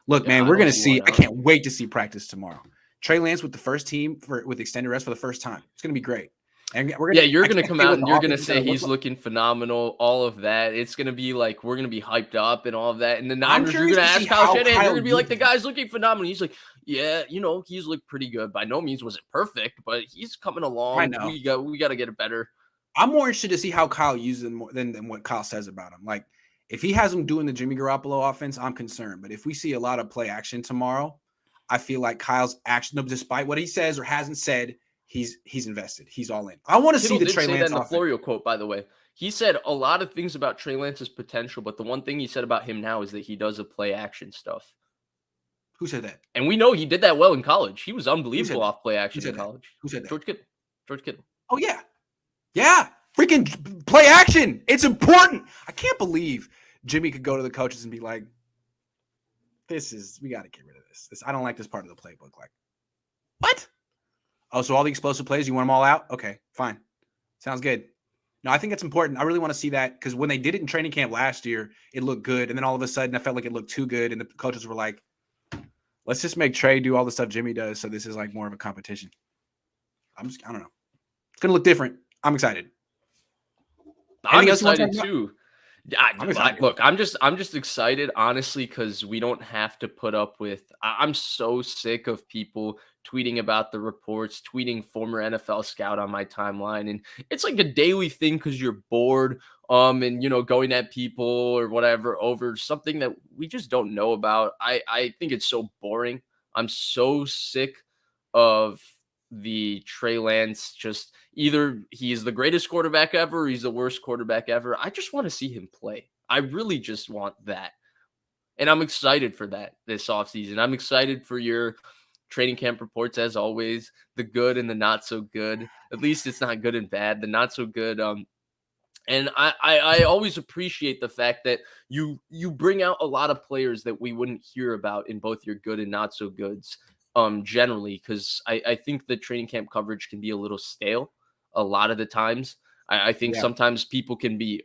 Look, man, we're going to see. I can't wait to see practice tomorrow. Trey Lance with the first team with extended rest for the first time. It's going to be great. And you're going to come out and you're going to say he's looking phenomenal, all of that. It's going to be like we're going to be hyped up and all of that. And the Niners, you're going to ask Kyle Shanahan, you're going to be like, the guy's looking phenomenal. He's like, yeah, he's looked pretty good. By no means was it perfect, but he's coming along. I know. We got to get it better. I'm more interested to see how Kyle uses him more than what Kyle says about him. Like, if he has him doing the Jimmy Garoppolo offense, I'm concerned. But if we see a lot of play action tomorrow, I feel like Kyle's action, despite what he says or hasn't said, he's invested. He's all in. I want to see the Trey Lance offense. The Florio quote, by the way. He said a lot of things about Trey Lance's potential, but the one thing he said about him now is that he does the play action stuff. Who said that? And we know he did that well in college. He was unbelievable off play action in college. Who said that? George Kittle. Oh, yeah. Yeah. Freaking play action. It's important. I can't believe Jimmy could go to the coaches and be like, we got to get rid of this. I don't like this part of the playbook. Like, what? Oh, so all the explosive plays, you want them all out? Okay, fine. Sounds good. No, I think it's important. I really want to see that because when they did it in training camp last year, it looked good. And then all of a sudden, I felt like it looked too good. And the coaches were like, let's just make Trey do all the stuff Jimmy does. So this is like more of a competition. I don't know. It's going to look different. I'm excited. I'm excited too. Yeah, I'm excited. look, I'm just excited, honestly, because we don't have to put up with. I'm so sick of people tweeting about the reports, tweeting former NFL scout on my timeline, and it's like a daily thing because you're bored, and going at people or whatever over something that we just don't know about. I think it's so boring. I'm so sick of the Trey Lance, just either he's the greatest quarterback ever or he's the worst quarterback ever. I just want to see him play. I really just want that. And I'm excited for that this offseason. I'm excited for your training camp reports, as always, the good and the not so good. At least it's not good and bad, the not so good. And I always appreciate the fact that you bring out a lot of players that we wouldn't hear about in both your good and not so goods, generally, because I think the training camp coverage can be a little stale a lot of the times. I think sometimes people can be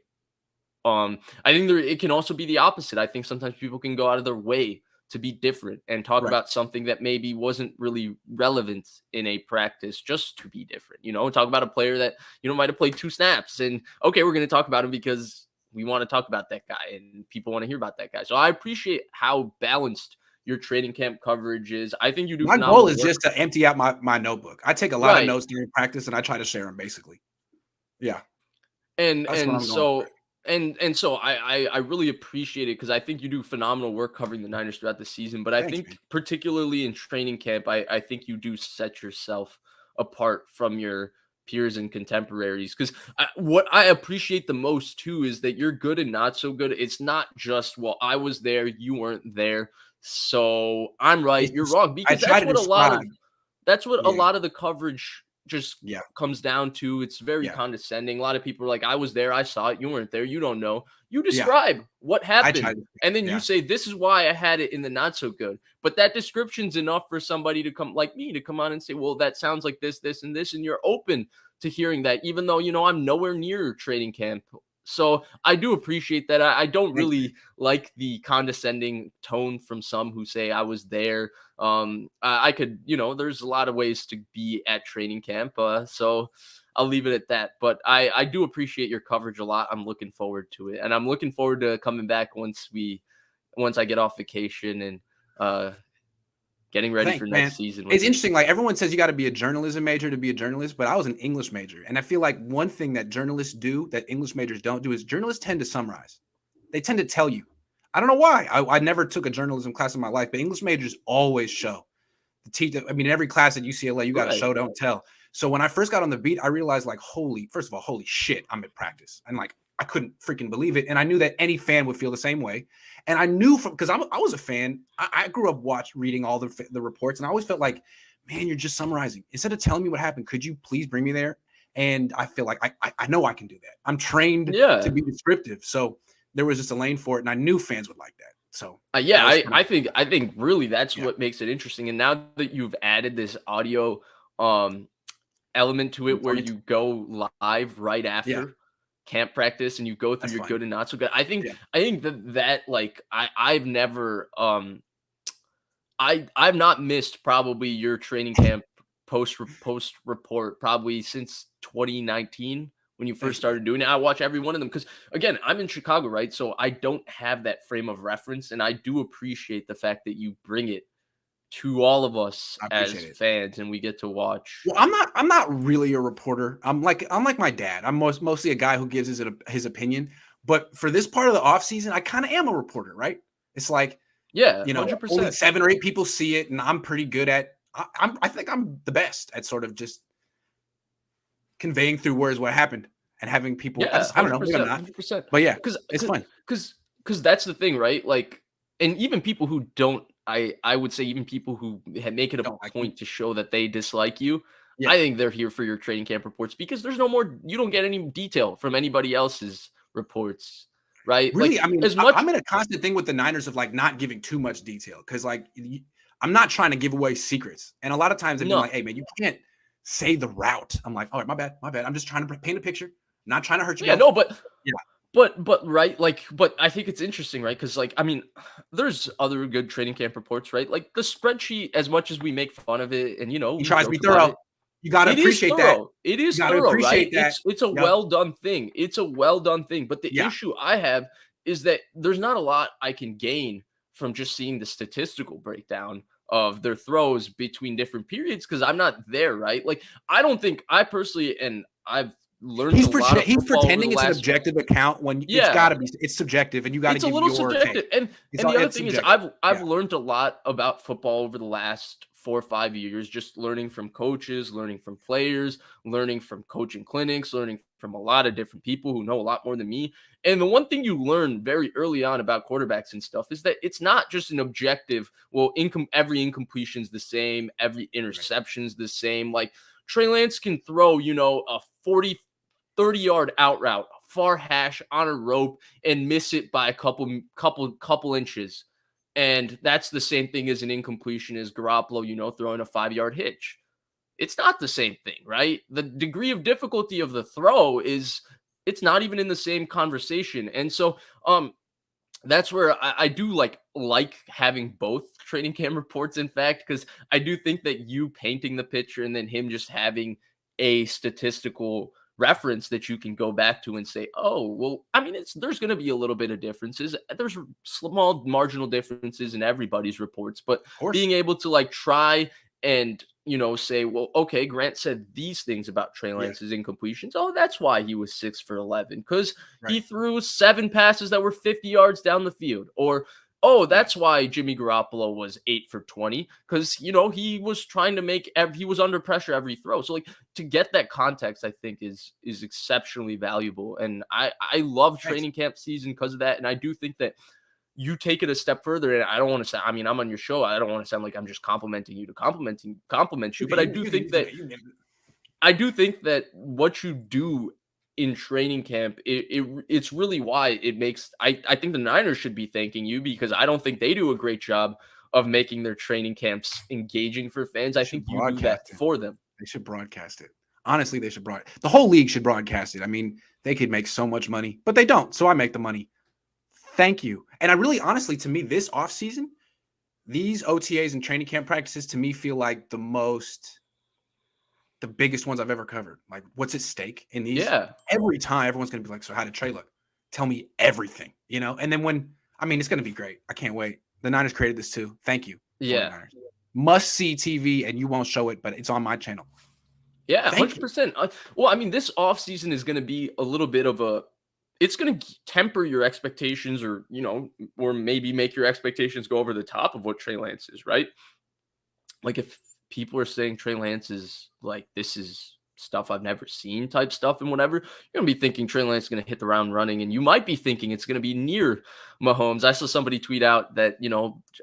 I think it can also be the opposite. I think sometimes people can go out of their way to be different and talk Right. about something that maybe wasn't really relevant in a practice just to be different. Talk about a player that might have played 2 snaps, and okay, we're going to talk about him because we want to talk about that guy and people want to hear about that guy. So I appreciate how balanced your training camp coverage is. I think you do. My goal is just to empty out my notebook. I take a lot of Right. notes during practice and I try to share them, basically. Yeah. And That's what I'm going so for. and so I really appreciate it because I think you do phenomenal work covering the Niners throughout the season. But I Thanks, think man. particularly in training camp, I think you do set yourself apart from your peers and contemporaries. Because what I appreciate the most too is that you're good and not so good. It's not just, well, I was there, you weren't there, so I'm right, It's you're just, wrong. I Because try to describe. that's what a Yeah. lot of the coverage just Yeah. comes down to. It's very Yeah. condescending. A lot of people are like, I was there, I saw it, you weren't there, you don't know. You Yeah. describe what I try happened, to. and then you Yeah. say, this is why I had it in the not so good. But that description's enough for somebody to come, like me, to come on and say, well, that sounds like this, and this, and you're open to hearing that, even though I'm nowhere near training camp. So I do appreciate that. I don't Thanks, man. really like the condescending tone from some who say I was there. I could, there's a lot of ways to be at training camp. So I'll leave it at that. But I do appreciate your coverage a lot. I'm looking forward to it, and I'm looking forward to coming back once I get off vacation and getting ready Thanks, for man. next season. It's interesting. Like, everyone says you got to be a journalism major to be a journalist, but I was an English major. And I feel like one thing that journalists do that English majors don't do is journalists tend to summarize. They tend to tell you. I don't know why. I never took a journalism class in my life, but English majors always show. The teacher, I mean, in every class at UCLA, you got to Right. show, don't tell. So when I first got on the beat, I realized, like, first of all, holy shit, I'm at practice. And like, I couldn't freaking believe it. And I knew that any fan would feel the same way. And I knew because I was a fan. I grew up reading all the reports, and I always felt like, man, you're just summarizing. Instead of telling me what happened, could you please bring me there? And I feel like I know I can do that. I'm trained to be descriptive. So there was just a lane for it, and I knew fans would like that. So I think really that's what makes it interesting. And now that you've added this audio element to it, where you go live right after camp practice and you go through your good and not so good, I think that like I've never I've not missed probably your training camp post report probably since 2019 when you first started doing it. I watch every one of them because, again, I'm in Chicago, right? So I don't have that frame of reference, and I do appreciate the fact that you bring it to all of us as fans, and we get to watch. Well, I'm not really a reporter. I'm like my dad. I'm mostly a guy who gives his opinion. But for this part of the offseason, I kind of am a reporter, right? It's like, 100%. Only 7 or 8 people see it, and I'm pretty good at. I think I'm the best at sort of just conveying through words what happened and having people. I don't know, maybe I'm not. 100%. But yeah, it's fun. Because that's the thing, right? Like, and even people who don't, I would say even people who make it a point to show that they dislike you, I think they're here for your training camp reports because there's no more. You don't get any detail from anybody else's reports. Right. Really, like, I mean, I'm in a constant thing with the Niners of like not giving too much detail because like I'm not trying to give away secrets. And a lot of times they've been like, hey, man, you can't say the route. I'm like, all right, my bad. I'm just trying to paint a picture, not trying to hurt you. Yeah, no, but right, like, but I think it's interesting, right? Because, like, I mean, there's other good training camp reports, right? Like the spreadsheet, as much as we make fun of it, and he tries to be thorough. You got to appreciate that. It is You gotta thorough, appreciate right? that. It's a Yep. well done thing. It's a well done thing. But the Yeah. issue I have is that there's not a lot I can gain from just seeing the statistical breakdown of their throws between different periods because I'm not there, right? Like I don't think I personally, and I've learned a lot of He's football over the pretending it's an last. objective account when it's Yeah, got to be. It's subjective, and you got to it's a give little your subjective. take. And the other It's thing is subjective. I've learned a lot about football over the last 4 or 5 years, just learning from coaches, learning from players, learning from coaching clinics, learning from a lot of different people who know a lot more than me. And the one thing you learn very early on about quarterbacks and stuff is that it's not just an objective, well, every incompletion's the same, every interception's the same. Like Trey Lance can throw, a 30-yard out route, far hash on a rope and miss it by a couple inches. And that's the same thing as an incompletion as Garoppolo, throwing a 5-yard hitch. It's not the same thing, right? The degree of difficulty of the throw it's not even in the same conversation. And so that's where I do like having both training camp reports, in fact, because I do think that you painting the picture and then him just having a statistical reference that you can go back to and say, oh, well, I mean, there's going to be a little bit of differences. There's small marginal differences in everybody's reports, but being able to like try and, say, well, okay, Grant said these things about Trey Lance's incompletions. Oh, that's why he was 6 for 11 because he threw 7 passes that were 50 yards down the field. Or, oh, that's why Jimmy Garoppolo was 8 for 20 because, he was trying to he was under pressure every throw. So, like, to get that context, I think is exceptionally valuable. And I love training camp season because of that. And I do think that you take it a step further, and I don't want to say, I mean, I'm on your show. I don't want to sound like I'm just complimenting you to compliment you, but I do think that what you do in training camp, it's really why it makes, I think the Niners should be thanking you because I don't think they do a great job of making their training camps engaging for fans. I think you do that for them. They should broadcast it. Honestly, they should the whole league should broadcast it. I mean, they could make so much money, but they don't. So I make the money. Thank you. And I really, honestly, to me, this offseason, these OTAs and training camp practices to me feel like the biggest ones I've ever covered. Like, what's at stake in these? Yeah. Every time, everyone's going to be like, so how did Trey look? Tell me everything, And then it's going to be great. I can't wait. The Niners created this too. Thank you. Yeah. 49ers. Must see TV, and you won't show it, but it's on my channel. Yeah, 100%. Well, I mean, this offseason is going to be a little bit of it's going to temper your expectations or maybe make your expectations go over the top of what Trey Lance is, right? Like if people are saying Trey Lance is like, this is stuff I've never seen type stuff and whatever, you're going to be thinking Trey Lance is going to hit the ground running, and you might be thinking it's going to be near Mahomes. I saw somebody tweet out that,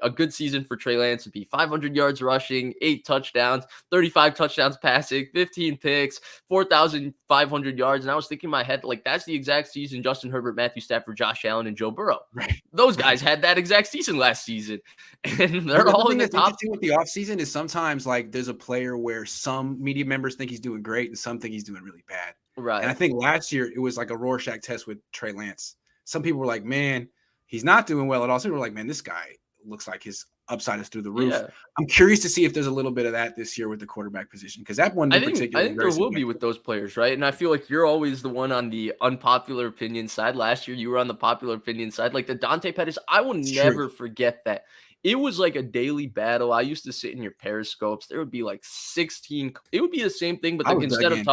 a good season for Trey Lance would be 500 yards rushing, 8 touchdowns, 35 touchdowns passing, 15 picks, 4,500 yards. And I was thinking in my head, like, that's the exact season Justin Herbert, Matthew Stafford, Josh Allen, and Joe Burrow. Right. Those guys had that exact season last season. And they're all in the top. Interesting with the offseason is sometimes like there's a player where some media members think he's doing great and some think he's doing really bad. Right. And I think last year it was like a Rorschach test with Trey Lance. Some people were like, man, he's not doing well at all. Some people were like, man, this guy looks like his upside is through the roof. Yeah. I'm curious to see if there's a little bit of that this year with the quarterback position, because that one in particular. I think there will be with those players, right? And I feel like you're always the one on the unpopular opinion side. Last year, you were on the popular opinion side. Like the Dante Pettis, I will never forget that. It was like a daily battle. I used to sit in your periscopes. There would be like 16. It would be the same thing, but like instead of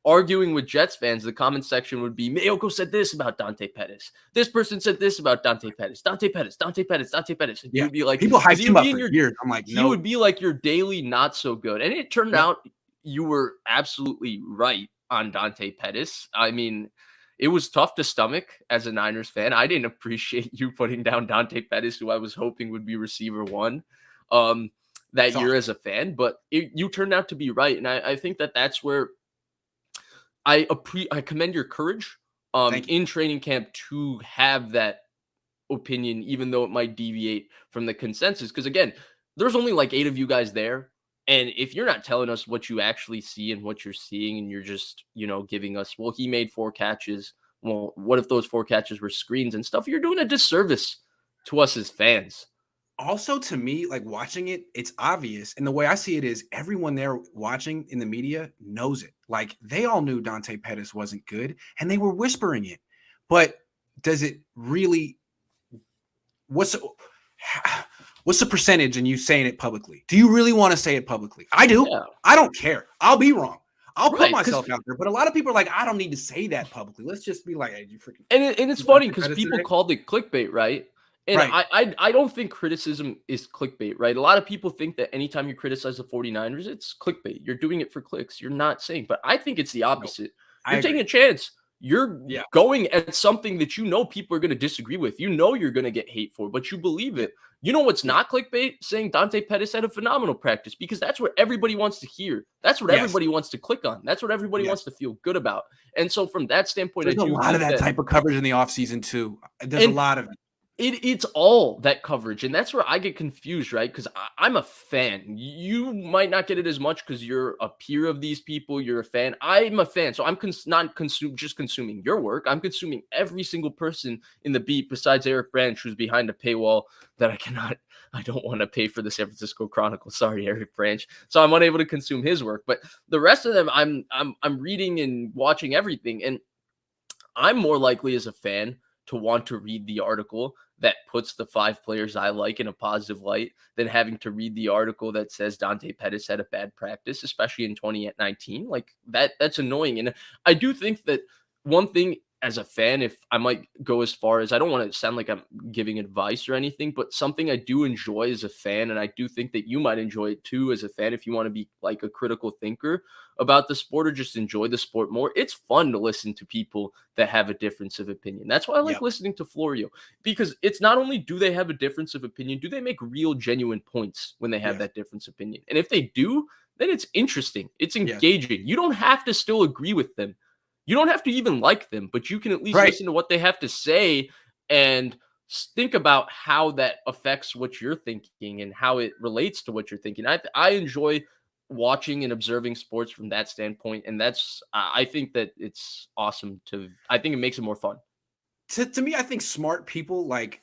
arguing with Jets fans, the comment section would be, Mayoko said this about Dante Pettis. This person said this about Dante Pettis. Dante Pettis. And you'd be like, people hyped him up for years. I'm like, no. He would be like your daily not so good. And it turned out you were absolutely right on Dante Pettis. I mean, it was tough to stomach as a Niners fan. I didn't appreciate you putting down Dante Pettis, who I was hoping would be receiver 1 that year as a fan. But you turned out to be right. And I think that's where I commend your courage in training camp to have that opinion, even though it might deviate from the consensus. Because again, there's only like 8 of you guys there. And if you're not telling us what you actually see and what you're seeing, and you're just, giving us, well, he made 4 catches. Well, what if those 4 catches were screens and stuff? You're doing a disservice to us as fans. Also, to me, like watching it, it's obvious. And the way I see it is everyone there watching in the media knows it. Like they all knew Dante Pettis wasn't good and they were whispering it. But does it really what's what's the percentage in you saying it publicly? Do you really want to say it publicly? I do. Yeah. I don't care. I'll be wrong. I'll put Right, myself out there. But a lot of people are like, I don't need to say that publicly. Let's just be like, hey, you freaking and it's funny because people called it clickbait, right? And right. I don't think criticism is clickbait, right? A lot of people think that anytime you criticize the 49ers, it's clickbait. You're doing it for clicks. You're not saying, but I think it's the opposite. I You're taking agree. a chance. You're Yeah. going at something that you know people are going to disagree with. You know you're going to get hate for, but you believe it. You know what's not clickbait? Saying Dante Pettis had a phenomenal practice, because that's what everybody wants to hear. That's what everybody wants to click on. That's what everybody wants to feel good about. And so from that standpoint, there's I a do lot of think that type of coverage in the offseason too. There's a and lot of it. it's all that coverage, and that's where I get confused, right? Because I'm a fan. You might not get it as much because you're a peer of these people. You're a fan. I'm a fan, so I'm not just consuming your work. I'm consuming every single person in the beat besides Eric Branch, who's behind a paywall that I don't want to pay for the San Francisco Chronicle. Sorry, Eric Branch. So I'm unable to consume his work. But the rest of them, I'm reading and watching everything, and I'm more likely as a fan to want to read the article that puts the 5 players I like in a positive light than having to read the article that says Dante Pettis had a bad practice, especially in 2019. Like that's annoying. And I do think that one thing as a fan, if I might go as far as, I don't want to sound like I'm giving advice or anything, but something I do enjoy as a fan, and I do think that you might enjoy it too as a fan, if you want to be like a critical thinker about the sport or just enjoy the sport more, it's fun to listen to people that have a difference of opinion. That's why I like listening to Florio, because it's not only do they have a difference of opinion, do they make real, genuine points when they have that difference of opinion? And if they do, then it's interesting. It's engaging. You don't have to still agree with them. You don't have to even like them, but you can at least listen to what they have to say and think about how that affects what you're thinking and how it relates to what you're thinking. I enjoy watching and observing sports from that standpoint, and that's I think that it's awesome I think it makes it more fun. To me, I think smart people like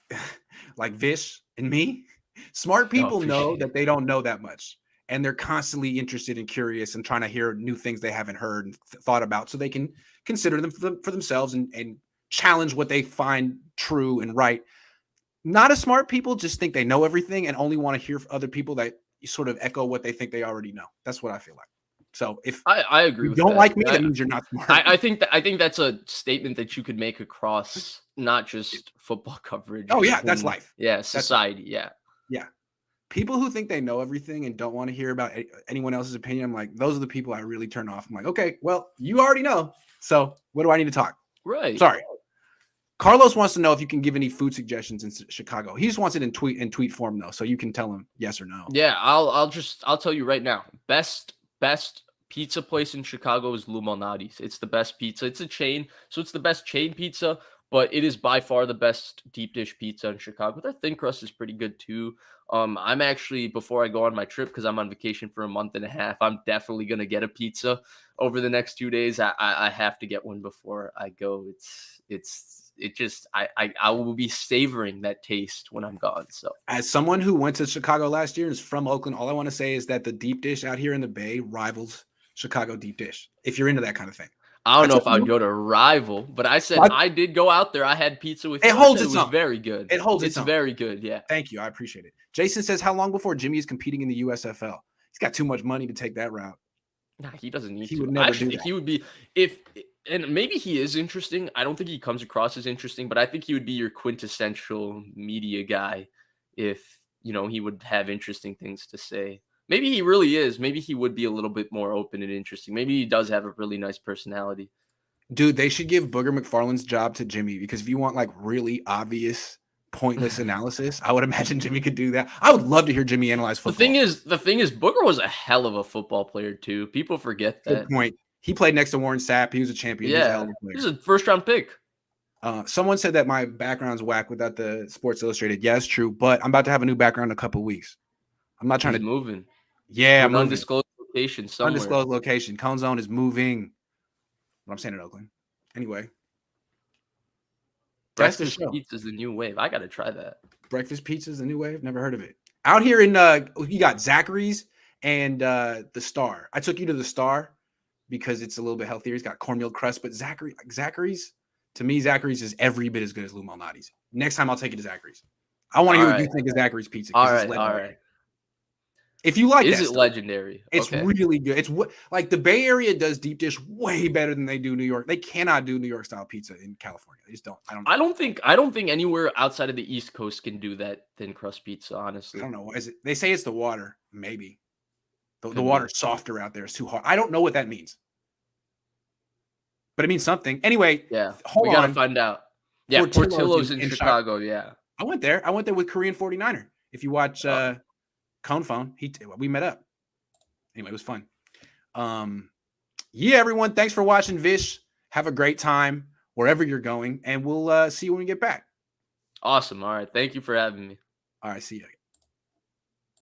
Vish and me, smart people know that they don't know that much. And they're constantly interested and curious and trying to hear new things they haven't heard and thought about, so they can consider them for themselves and challenge what they find true and right. Not as smart people just think they know everything and only want to hear from other people that sort of echo what they think they already know. That's what I feel like. So if I agree you with don't that. like me, that means you're not smart. I think that's a statement that you could make across not just football coverage. Oh yeah, that's life. Yeah, society. Yeah. People who think they know everything and don't want to hear about anyone else's opinion, I'm like, those are the people I really turn off. I'm like, okay, well, you already know. So what do I need to talk? Right. Sorry. Carlos wants to know if you can give any food suggestions in Chicago. He just wants it in tweet form though, so you can tell him yes or no. Yeah, I'll tell you right now. Best pizza place in Chicago is Lou Malnati's. It's the best pizza. It's a chain, so it's the best chain pizza, but it is by far the best deep dish pizza in Chicago. Their thin crust is pretty good too. I'm actually, before I go on my trip, because I'm on vacation for a month and a half, I'm definitely gonna get a pizza over the next 2 days. I have to get one before I go. I will be savoring that taste when I'm gone. So, as someone who went to Chicago last year and is from Oakland, all I want to say is that the deep dish out here in the Bay rivals Chicago deep dish. If you're into that kind of thing, I don't know if I would go to rival, but I said I did go out there. I had pizza with. It holds its own. It was own. very good. It holds its own. Very good. Yeah. Thank you. I appreciate it. Jason says, how long before Jimmy is competing in the USFL? He's got too much money to take that route. Nah, he doesn't need to. Would never I actually think he would be and maybe he is interesting. I don't think he comes across as interesting, but I think he would be your quintessential media guy if, he would have interesting things to say. Maybe he really is. Maybe he would be a little bit more open and interesting. Maybe he does have a really nice personality. Dude, they should give Booger McFarland's job to Jimmy, because if you want like really obvious, pointless analysis, I would imagine Jimmy could do that. I would love to hear Jimmy analyze football. The thing is, Booger was a hell of a football player too. People forget that. Good point. He played next to Warren Sapp. He was a champion. Yeah, he was a first-round pick. Someone said that my background's whack without the Sports Illustrated. Yeah, it's true, but I'm about to have a new background in a couple of weeks. I'm not trying to moving. Yeah, I'm undisclosed location somewhere. Undisclosed location. Cone Zone is moving. What I'm saying in Oakland. Anyway, Breakfast pizza is the new wave. I got to try that. Breakfast pizza is the new wave. Never heard of it. Out here in you got Zachary's and the Star. I took you to the Star because it's a little bit healthier. It's got cornmeal crust, but Zachary's to me, Zachary's is every bit as good as Lou Malnati's. Next time I'll take you to Zachary's. I want to hear what you think of Zachary's pizza. All right. If you like is that it stuff, legendary? It's really good. It's like the Bay Area does deep dish way better than they do New York. They cannot do New York style pizza in California. They just don't. I don't think anywhere outside of the East Coast can do that thin crust pizza. Honestly, I don't know. Is it? They say it's the water. Maybe the water's softer out there. It's too hard. I don't know what that means, but it means something. Anyway, yeah. We gotta find out. Yeah, Portillo's in Chicago. Yeah, I went there. I went there with Korean 49er. If you watch Cohn Phone, we met up. Anyway, it was fun. Yeah, everyone, thanks for watching Vish. Have a great time wherever you're going, and we'll see you when we get back. Awesome. All right. Thank you for having me. All right. See you.